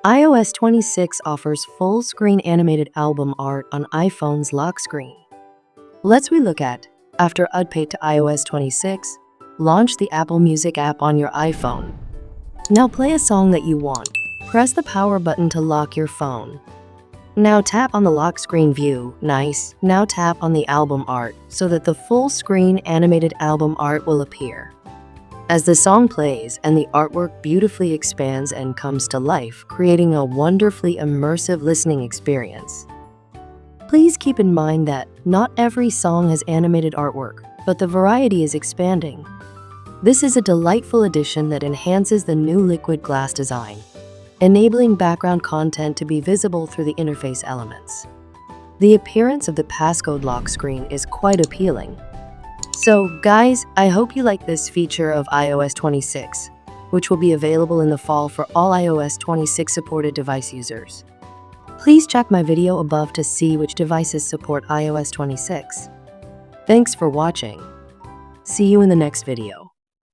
iOS 26 offers full-screen animated album art on iPhone's lock screen. Let's look at, after update to iOS 26, launch the Apple Music app on your iPhone. Now play a song that you want. Press the power button to lock your phone. Now tap on the lock screen view. Nice. Now tap on the album art so that the full-screen animated album art will appear. As the song plays and the artwork beautifully expands and comes to life, creating a wonderfully immersive listening experience. Please keep in mind that not every song has animated artwork, but the variety is expanding. This is a delightful addition that enhances the new liquid glass design, enabling background content to be visible through the interface elements. The appearance of the passcode lock screen is quite appealing. So guys, I hope you like this feature of iOS 26, which will be available in the fall for all iOS 26 supported device users. Please check my video above to see which devices support iOS 26. Thanks for watching. See you in the next video.